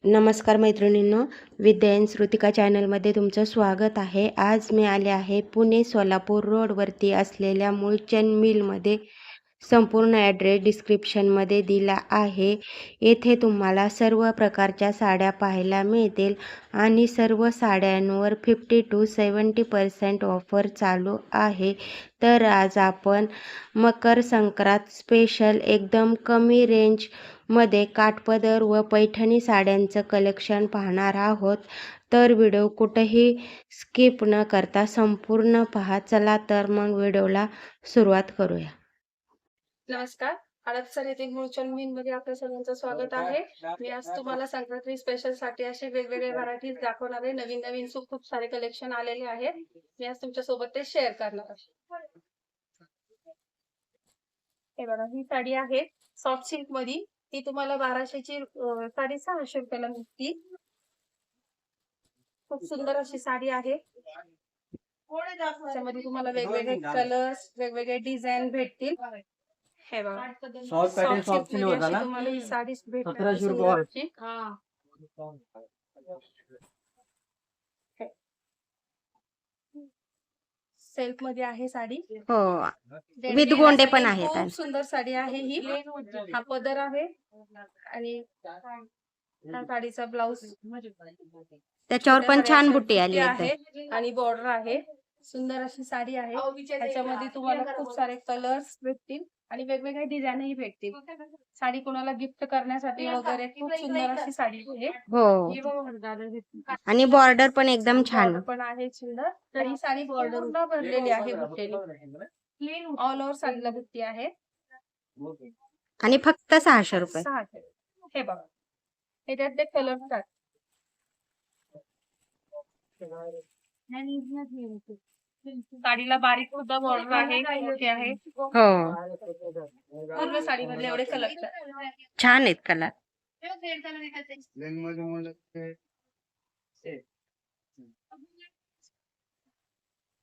नमस्कार मैत्रिणींनो, विद्या श्रुतिका चॅनलमध्ये तुमचं स्वागत आहे. आज मी आले आहे पुणे सोलापूर रोडवरती असलेल्या मूळचंद मिलमध्ये. संपूर्ण ॲड्रेस डिस्क्रिप्शनमध्ये दिला आहे. येथे तुम्हाला सर्व प्रकारच्या साड्या पाहायला मिळतील आणि सर्व साड्यांवर 50 to 70% ऑफर चालू आहे. तर आज आपण मकर संक्रांत स्पेशल एकदम कमी रेंजमध्ये काठपदर व पैठणी साड्यांचं कलेक्शन पाहणार आहोत. तर व्हिडिओ कुठेही स्किप न करता संपूर्ण पहा. चला तर मग व्हिडिओला सुरुवात करूया. नमस्कार. हडपसर येथील मूळचंद मिलमध्ये आपल्या सर्वांचं स्वागत आहे. मी आज तुम्हाला संक्रांती स्पेशल साठी असे वेगवेगळे व्हरायटीज दाखवणार आहे. नवीन खूप सारे कलेक्शन आलेले आहेत. मी आज तुमच्या सोबत ते शेअर करणार आहे. हे बघा, ही साडी आहे सॉफ्ट सिल्क मध्ये. ती तुम्हाला 1200 ची साडी 600 रुपयाला मिळते. खूप सुंदर अशी साडी आहे. त्यामध्ये तुम्हाला वेगवेगळे कलर्स, वेगवेगळे डिझाईन भेटतील. हे बघा, सॉफ्ट सिल्क होता ना, तुम्हाला ही साडी भेटणार 1700 रुपयाची. सिल्क मध्ये आहे साडी. हो, विथ गोंडे पण आहेत. खूप सुंदर साडी आहे ही. हा पदर आहे आणि हा साडीचा ब्लाउज, त्याच्यावर पण छान बुट्टी आली आहे आणि बॉर्डर आहे. सुंदर अशी साडी आहे. त्याच्यामध्ये तुम्हाला खूप सारे कलर्स भेटतील आणि वेगवेगळे डिझाईनही भेटतील. साडी कोणाला गिफ्ट करण्यासाठी वगैरे खूप सुंदर अशी साडी आहे. हो, आणि बॉर्डर पण एकदम छान पण आहे सुंदर. तर ही साडी बॉर्डर भरलेली आहे बुट्टेने. ऑल ओव्हर साडीला बुट्टी आहे आणि फक्त 600 रुपये. 600. हे बघा, ह्याच्यात ते कलर टाक. साडीला बारीक सुद्धा बॉर्डर आहे, मोठी आहे. हो, पूर्ण साडीमधले एवढे कलर छान आहेत कलर.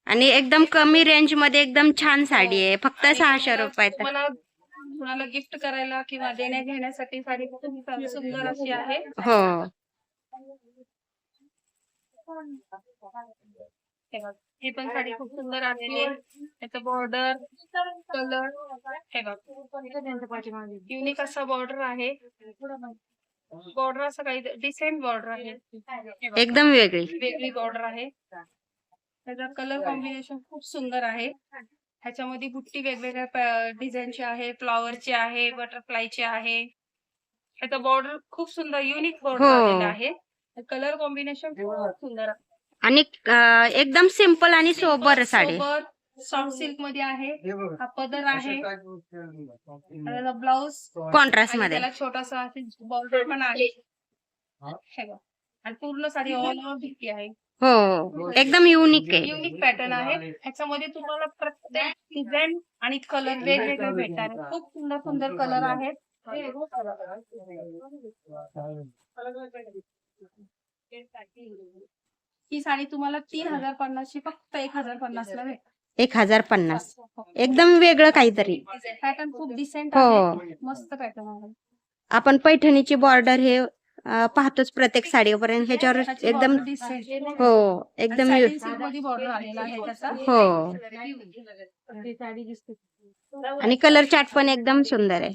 आणि एकदम कमी रेंज मध्ये एकदम छान साडी आहे. फक्त 600 रुपयात. मला कुणाला गिफ्ट करायला किंवा देण्या घेण्यासाठी साडी खूप सुंदर अशी आहे. हो, ही पण साडी खूप सुंदर आहे. त्याचं बॉर्डर, कलर, हे बघा, युनिक असा बॉर्डर आहे. बॉर्डर असं काही डिसेंट बॉर्डर आहे. एकदम वेगळी बॉर्डर आहे. त्याचा कलर कॉम्बिनेशन खूप सुंदर आहे. ह्याच्यामध्ये बुट्टी वेगवेगळ्या डिझाईनची आहे, फ्लॉवरची आहे, बटरफ्लायची आहे. त्याचा बॉर्डर खूप सुंदर युनिक बॉर्डर आलेला आहे. कलर कॉम्बिनेशन खूप सुंदर आहे आणि एकदम सिंपल आणि सोबर साडी. सॉफ्ट सिल्क मध्ये आहे. हा पदर आहे, ब्लाउज कॉन्ट्रास्ट मध्ये, त्याला छोटासा बॉर्डर पण आहे. आणि पूर्ण साडी ऑल ओव्हर बुट्टी आहे. हो, एकदम युनिक आहे. युनिक पॅटर्न आहे. ह्याच्यामध्ये तुम्हाला प्रत्येक डिझाईन आणि कलर वेगवेगळे भेटणार. खूप सुंदर सुंदर कलर आहेत. ही साडी तुम्हाला 3050 ची फक्त 1050 ला भेटेल. 1050. एकदम वेगळं काहीतरी. पॅटर्न खूप डिसेंट आहे. मस्त पॅटर्न आहे. आपण पैठणीची बॉर्डर हे पाहतोच प्रत्येक साडीपर्यंत. ह्याच्यावर एकदम, हो, एकदम बॉर्डर आलेला आहे त्याचा. हो, आणि कलर चार्ट पण एकदम सुंदर आहे.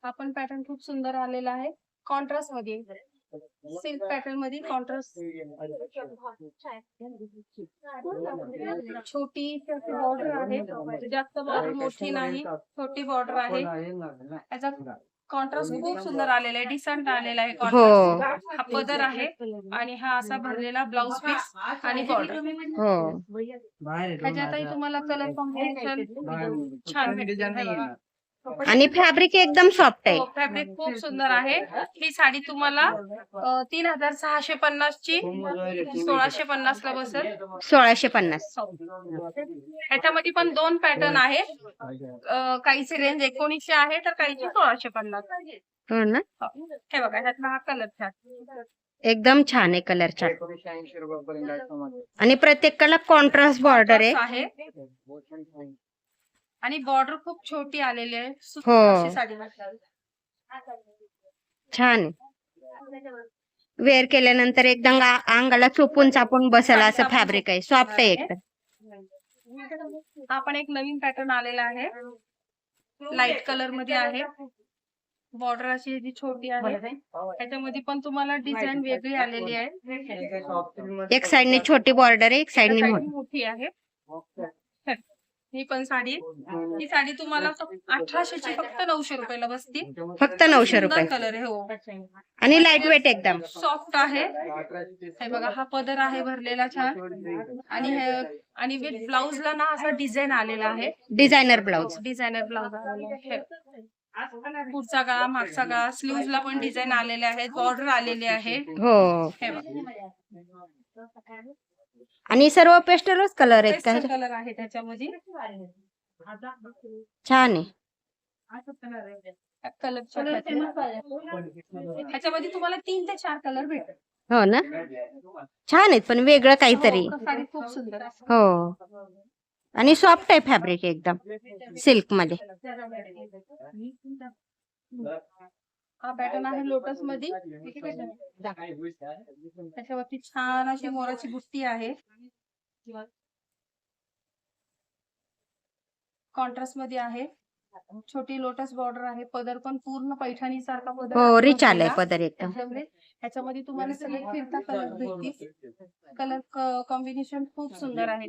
हा पण पॅटर्न खूप सुंदर आलेला आहे. कॉन्ट्रास्ट मध्ये, सिल्क पॅटर्न मध्ये कॉन्ट्रास्ट. छोटी बॉर्डर आहे, जास्त बॉर्डर मोठी नाही, छोटी बॉर्डर आहे. त्याचा कॉन्ट्रास्ट खूप सुंदर आलेला आहे, डिसेंट आलेला आहे. कॉन्ट्रास्ट हा पदर आहे आणि हा असा भरलेला ब्लाउज पीस आणि बॉर्डर. ह्याच्यातही तुम्हाला कलर कॉम्बिनेशन छान भेटते. आणि फॅब्रिक एकदम सॉफ्ट आहे. फॅब्रिक खूप सुंदर आहे. ही साडी तुम्हाला 3650 ची 1650 ला बसेल. 1650. ह्याच्यामध्ये पण 2 पॅटर्न आहेत. काहीची रेंज 1900 आहे तर काहीची 1650. हो ना, हे बघा, ह्यातला हा कलर छान, एकदम छान आहे कलर चार्ट. आणि प्रत्येकाला कॉन्ट्रास्ट बॉर्डर आहे. आणि बॉर्डर खूप छोटी आलेली आहे. हो. साडी छान आहे. वेअर केल्यानंतर एकदम अंगाला चोपून चापून बसेल असं फॅब्रिक आहे. सॉफ्ट आहे एकदम. हा पण एक नवीन पॅटर्न आलेला आहे. लाईट कलर मध्ये आहे. बॉर्डर अशी जी छोटी आहे. त्याच्यामध्ये पण तुम्हाला डिझाईन वेगळी आलेली आहे. एक साइडने छोटी बॉर्डर आहे, एक साइडने साईड मोठी. मोठी आहे. ही पण साडी, ही साडी तुम्हाला 1800ची फक्त 900 रुपयाला बसती. फक्त 900 रुपये. कलर आहे. हो, आणि लाईट वेट एकदम. सॉफ्ट आहे. हे बघा, हा पदर आहे भरलेला छान. आणि विथ ब्लाउजला ना असा डिझाईन आलेला आहे. Designer blouse. डिझायनर ब्लाउज आहे. पुढचा गळा, मागचा गळा, स्लीव्हजला पण डिझाईन आलेले आहेत. बॉर्डर आलेली आहे. हो. हे बघा, आणि सर्व पेस्टलच कलर आहेत का? कलर आहे त्याच्यामध्ये. छान आहे. कलर त्याच्यामध्ये तुम्हाला 3 ते 4 कलर भेटतात. हो ना, छान आहेत पण वेगळं काहीतरी. साडी खूप सुंदर आहे. हो, आणि सॉफ्ट आहे फॅब्रिक एकदम, सिल्क मध्ये. हा पॅटर्न आहे लोटस मध्ये. त्याच्यावरती छान अशी मोराची बुट्टी आहे. कॉन्ट्रास्ट मध्ये आहे. छोटी लोटस बॉर्डर आहे. पदर पण पूर्ण पैठणी सारखा पदर. हो, रिच आलाय पदर एकदम. ह्याच्यामध्ये तुम्हाला सगळे फिरता कलर भेटतील. कलर कॉम्बिनेशन खूप सुंदर आहे.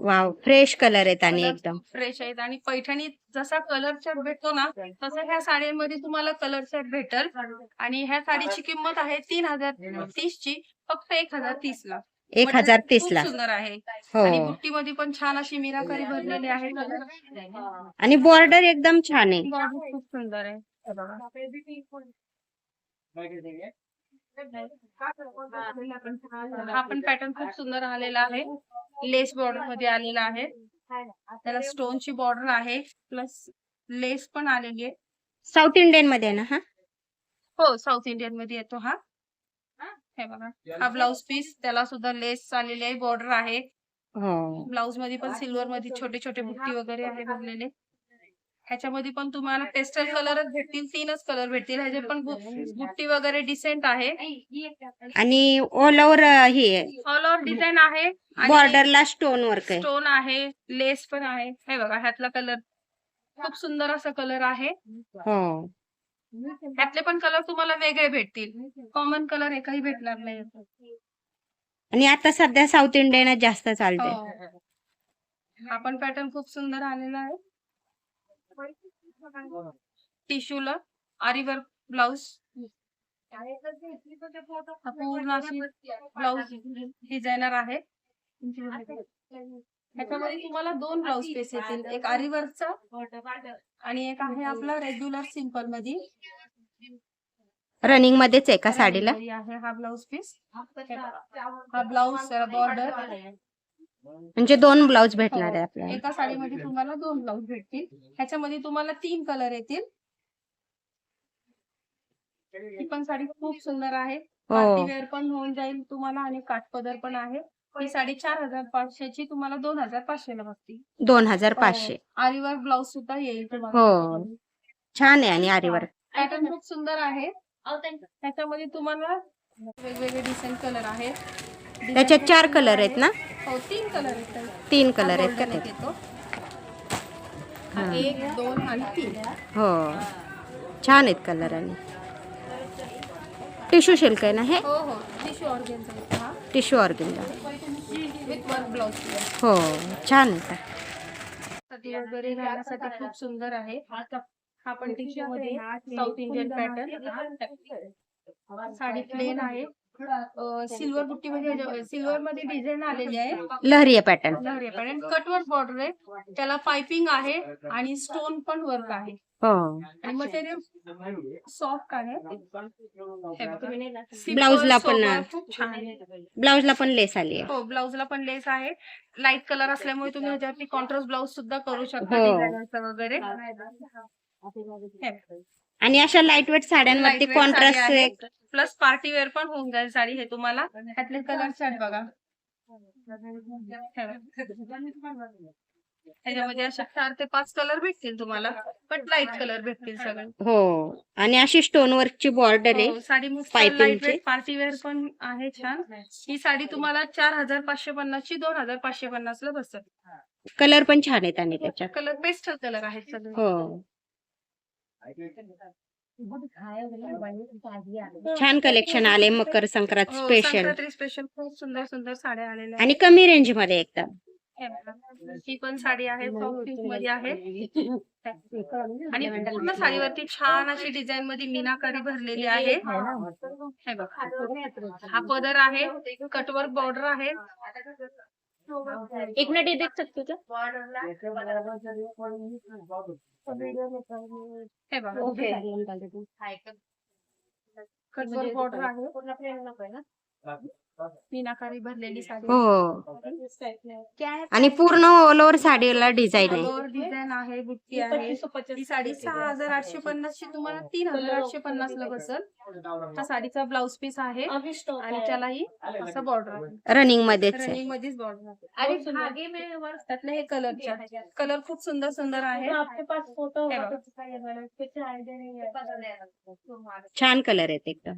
वाव, फ्रेश कलर आहेत आणि एकदम फ्रेश आहेत. आणि पैठणी जसा कलर चार्ट भेटतो ना, तसं ह्या साड्यांमध्ये तुम्हाला कलर चार्ट भेटल. आणि ह्या साडीची किंमत आहे 3030 ची, फक्त 1030 ला. 1030 ला. सुंदर आहे. हो, आणि बुट्टीमध्ये पण छान अशी मीनाकारी भरलेली आहे. आणि बॉर्डर एकदम छान आहे. बॉर्डर खूप सुंदर आहे. हा पण पॅटर्न खूप सुंदर आलेला आहे. लेस बॉर्डर मध्ये आलेला आहे. त्याला स्टोनची बॉर्डर आहे, प्लस लेस पण आलेली आहे. साऊथ इंडियन मध्ये आहे ना हा? हो, साऊथ इंडियन मध्ये येतो हा. हे बघा, हा ब्लाउज पीस, त्याला सुद्धा लेस आलेली आहे, बॉर्डर आहे. हो, ब्लाउज मध्ये पण सिल्वर मध्ये छोटे छोटे बुट्टी वगैरे आहे भरलेले. ह्याच्यामध्ये पण तुम्हाला पेस्टल कलरच भेटतील. 3च कलर भेटतील. ह्याचे पण बुट्टी वगैरे डिसेंट आहे. आणि ऑल ओव्हर ही ऑल ओव्हर डिझाईन आहे. बॉर्डरला स्टोन वर्क आहे. स्टोन आहे, लेस पण आहे. हे बघा, ह्यातला कलर खूप सुंदर असा कलर आहे. हो, ह्यातले पण कलर तुम्हाला वेगळे भेटतील. कॉमन कलर एकही भेटणार नाही. आणि आता सध्या साऊथ इंडियन जास्त चालते. हा पण पॅटर्न खूप सुंदर आलेला आहे. टिश्यूला आरीवर्क ब्लाउज. पूर्ण अशी ब्लाउज डिझायनर आहे. ह्याच्यामध्ये तुम्हाला 2 ब्लाउज पीस येतील. एक आरीवर्कचा आणि एक आहे आपला रेग्युलर सिंपल मध्ये. रनिंग मध्येच आहे का साडीला? आहे हा ब्लाउज पीस. हा ब्लाउज बॉर्डर. म्हणजे 2 ब्लाउज भेटणार आहे आपल्याला. एका साडीमध्ये तुम्हाला 2 ब्लाउज भेटतील. ह्याच्यामध्ये तुम्हाला 3 कलर येतील. ही पण साडी खूप सुंदर आहे. पार्टी वेअर पण होऊन जाईल तुम्हाला. आणि काठपदर पण आहे. ही साडी 4500 ची तुम्हाला 2500 ला बसते. 2500. आरीवर्क ब्लाउज सुद्धा येईल तुम्हाला. हो, छान आहे. आणि आरीवर्क पॅटर्न खूप सुंदर आहे. त्याच्यामध्ये तुम्हाला वेगवेगळे डिझाईन कलर आहेत. त्याच्यात 4 कलर आहेत ना? हो, 3 कलर आहेत. 3 कलर आहेत का त्याच्यात? 1, 2 आणि 3. हो, छान आहेत कलर. आणि टिश्यू सिल्क आहे ना हे? हो हो, टिश्यू ऑर्गेन्झा. हा, tissue organza with work blouse. हो, छान आहे. साठी वगैरे घालण्यासाठी खूप सुंदर आहे. हा पण टिश्यू मध्ये south Indian pattern. Sari plain आहे. सिल्वर बुट्टी मध्ये, सिल्वर मध्ये डिझाईन आलेली आहे. Lehariya pattern. Lehariya pattern, cutwork border आहे. त्याला पाइपिंग आहे आणि स्टोन पण वर्क आहे. हो, आणि मटेरियल सॉफ्ट आहे. ब्लाउजला पण खूप छान आहे. ब्लाउजला पण लेस आली आहे. हो, ब्लाउजला पण लेस आहे. लाईट कलर असल्यामुळे तुम्ही ह्याच्यावरती कॉन्ट्रास्ट ब्लाउज सुद्धा करू शकता. हो. डिझायनरचा वगैरे. आणि अशा लाईट वेट साड्यांवरती कॉन्ट्रास्ट प्लस पार्टी वेअर पण होऊन जाईल साडी. हे तुम्हाला ह्यातले कलर चार्ट बघा. ह्याच्यामध्ये अशा 4 ते 5 कलर भेटतील तुम्हाला, पण लाईट कलर भेटतील सगळे. हो, आणि अशी स्टोन वर्कची बॉर्डर आहे हो, साडी मस्त पायपिंगची. लाईट वेट पार्टी वेअर पण आहे छान. ही साडी तुम्हाला 4550 ची 2550 ला बसेल. कलर पण छान आहेत आणि त्याच्यात. कलर पेस्टल कलर आहेत सगळे. हो, छान कलेक्शन आले मकर संक्रांत हो, स्पेशल संक्रांती स्पेशल खूप सुंदर सुंदर साड्या आलेल्या आणि आहेत. कमी रेंज मध्ये एकदम. हे बघा. ही पण साडी आहे सॉफ्ट सिल्क मध्ये आहे आणि पूर्ण साडीवरती छान अशी डिझाईन मध्ये मीनाकारी भरलेली आहे. हे बघा. हा पदर आहे, कटवर्क बॉर्डर आहे. एक मिनिट ये देख सकते हो हे बघा. कटवर्क बॉर्डर आहे. मीनाकारी भरलेली साडी. हो, आणि पूर्ण ऑल ओव्हर साडीला डिझाईन आहे. वर डिझाईन आहे, बुट्टी आहे. ही साडी 6850 ची तुम्हाला 3850 ला बसेल. हा साडीचा ब्लाउज पीस आहे आणि त्यालाही असं बॉर्डर आहे. रनिंग मध्येच आहे. रनिंग मध्येच बॉर्डर आहे. आणि धागे में त्यातले हे कलरचे कलर खूप सुंदर सुंदर आहे. हे बघा. छान कलर आहेत एकदम.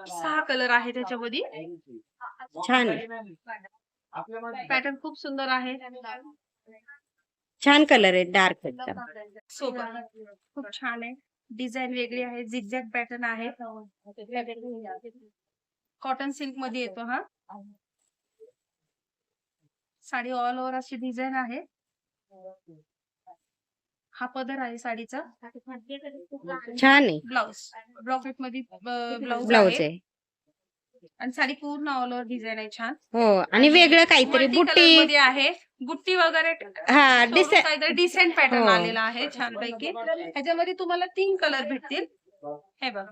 6 कलर आहे त्याच्यामध्ये. छान आहे. पॅटर्न खूप सुंदर आहे. छान कलर आहे, डार्क एकदम. सोबत खूप छान आहे. डिझाईन वेगळी आहे. झिगझॅग पॅटर्न आहे. कॉटन सिल्क मध्ये येतो हा. साडी ऑल ओव्हर अशी डिझाईन आहे. हा पदर आहे साडीचा. छान आहे. ब्लाउज ब्रॉकेट मध्ये ब्लाउज ब्लाउज आहे आहे. आणि साडी पूर्ण ऑल ओव्हर डिझाइन आहे छान. हो, आणि वेगळं काहीतरी मल्टी बुट्टी. कलर मध्ये आहे. बुट्टी वगैरे हा, सोडून काहीतरी डिसेंट पॅटर्न हो. आलेला आहे छान पैकी. ह्याच्यामध्ये तुम्हाला 3 कलर भेटतील. हे बघा.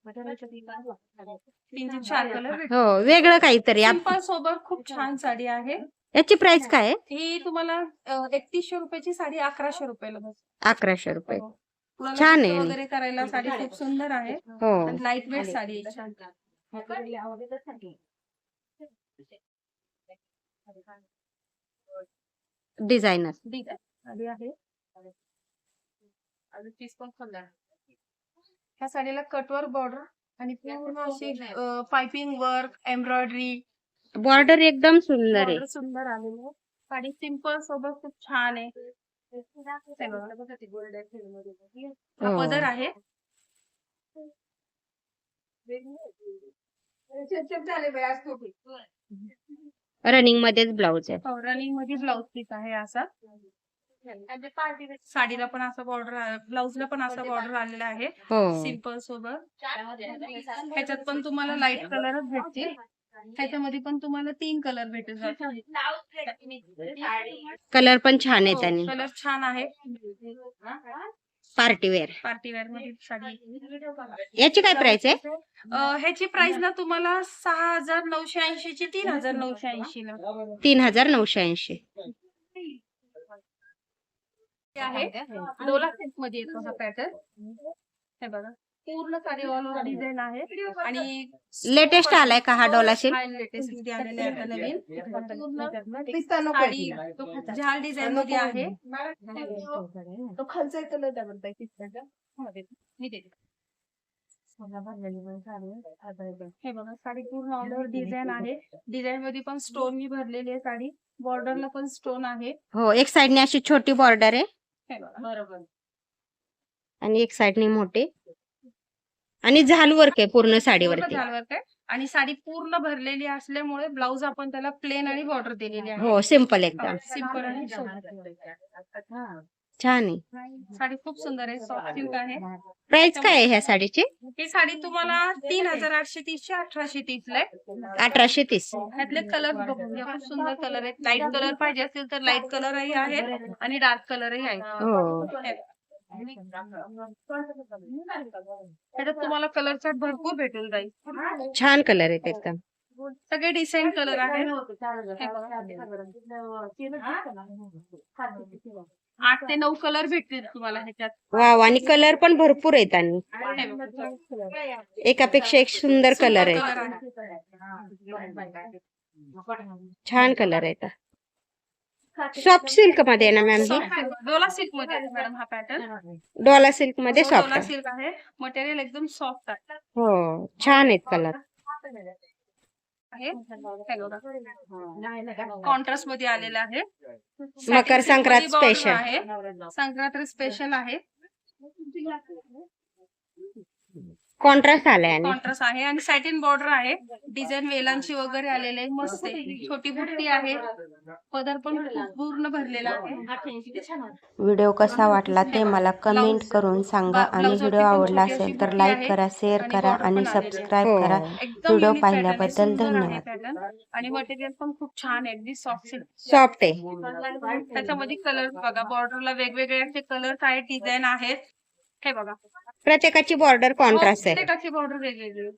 3 ते 4 कलर भेटतील. हो, वेगळं काहीतरी. सिंपल सोबत खूप छान साडी आहे. याची प्राइस काय आहे? ही तुम्हाला 3100 रुपयाची साडी 1100 रुपयाला बसेल. 1100 रुपये. तुम्हाला छान gift आहे. वगैरे करायला साडी खूप सुंदर आहे. हो, आणि लाईट वेट साडी आहे छान. डिझायनर. साडी आहे. पीस पण सुंदर आहे. ह्या साडीला कटवर्क बॉर्डर आणि पूर्ण अशी पाइपिंग वर्क एम्ब्रॉयडरी बॉर्डर एकदम सुंदर आहे. बॉर्डर सुंदर आलेली आहे. साडी सिंपल सोबत खूप छान आहे. हे बघा. हा हो. पदर आहे. रनिंग मध्येच ब्लाउज आहे. रनिंग मध्ये ब्लाउज पीस आहे असा. साडीला पण असा बॉर्डर ब्लाउजला पण असा बॉर्डर आलेला आहे हो, सिंपल सोबत. ह्याच्यात पण तुम्हाला लाईट कलरच भेटतील. ह्याच्यामध्ये पण तुम्हाला 3 कलर भेटेल. कलर पण छान आहे त्यांनी. कलर छान आहे. Party wear. पार्टी वेअर मध्ये साडी. याची काय प्राइस आहे? ह्याची प्राइस ना तुम्हाला 6980 ची 3980 ला 3980. आहे. डोला सिल्क मध्ये येतो हा पॅटर्न. हे बघा. पूर्ण साडी ऑल ओव्हर डिझाईन आहे आणि लेटेस्ट आलाय का हा डोला सिल्क? लेटेस्ट मध्ये आलेले आहे आता नवीन. पूर्ण साडी झाल डिझाईन मध्ये आहे. तो खालचा कलर दाबताय पिस्ताचा. मी देते. हे बघा साडी पूर्ण ऑल ओव्हर डिझाईन आहे. डिझाईन मध्ये पण स्टोन मी भरलेली आहे साडी. बॉर्डरला पण स्टोन आहे. हो, एक साइडने अशी छोटी बॉर्डर आहे हे बघा. बरोबर. आणि एक साइडने मोठी. आणि झाल वर्क आहे पूर्ण साडीवरती. झालवर्क आहे आणि साडी पूर्ण भरलेली असल्यामुळे ब्लाऊज आपण त्याला प्लेन आणि बॉर्डर दिलेली आहे. हो, सिंपल एकदम. सिंपल आणि छान आहे. साडी खूप सुंदर आहे. सॉफ्ट सिल्क आहे. प्राइस काय आहे ह्या साडीची? ही साडी तुम्हाला 3830 ची 1830 ला आहे. 1830. ह्यातले कलर बघून घ्या. खूप सुंदर कलर आहेत. लाईट कलर पाहिजे असतील तर लाईट कलरही आहेत आणि डार्क कलरही आहेत. हो, ह्याच्यात तुम्हाला कलर चार्ट भरपूर भेटून जाईल. छान कलर आहेत एकदम. सगळे डिसेंट कलर आहेत. 8 ते 9 कलर भेटतील तुम्हाला ह्याच्यात. वाव, आणि कलर पण भरपूर आहेत आणि एकापेक्षा एक सुंदर कलर आहे. छान कलर आहे. सॉफ्ट सिल्क मध्ये आहे ना मॅम ही? डोला सिल्क मध्ये आहे मॅडम हा पॅटर्न. डोला सिल्क मध्ये सॉफ्ट डोला आहे. सिल्क आहे. मटेरियल एकदम सॉफ्ट आहे. हो छान आहेत कलर. कॉन्ट्रास्ट मध्ये आलेला आहे. मकर संक्रांत स्पेशल आहे. संक्रांत स्पेशल आहे. कॉन्ट्रास्ट आलाय आणि कॉन्ट्रास्ट आहे आणि सॅटिन बॉर्डर आहे. डिझाईन वेलांची वगैरे आलेले आहे. मस्त आहे. छोटी बुट्टी आहे. पदर पण खूप पूर्ण भरलेला आहे. व्हिडिओ कसा वाटला ते मला कमेंट करून सांगा आणि व्हिडिओ आवडला असेल तर लाईक करा, शेअर करा आणि सबस्क्राईब करा. व्हिडिओ पाहिल्याबद्दल धन्यवाद. आणि मटेरियल पण खूप छान आहे. अगदी सॉफ्ट आहे. त्याच्यामध्ये कलर बघा. बॉर्डरला वेगवेगळे असे कलर काय डिझाईन आहेत. हे बघा. प्रत्येकाची बॉर्डर कॉन्ट्रास्ट आहे. प्रत्येकाची बॉर्डर वेगवेगळी.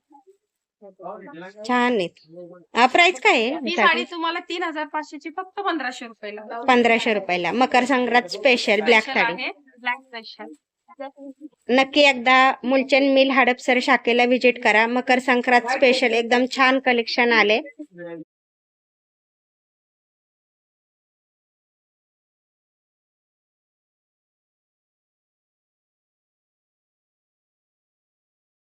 छान आहे. प्राइस काय आहे ही साडी तुम्हाला 3,500 ची फक्त 1,500 रुपयाला. 1500 रुपयाला. Makar Sankrant special black sari. Black special. नक्की एकदा मुलचंद मिल हडपसर शाखेला व्हिजिट करा. मकर संक्रांत स्पेशल एकदम छान कलेक्शन आले.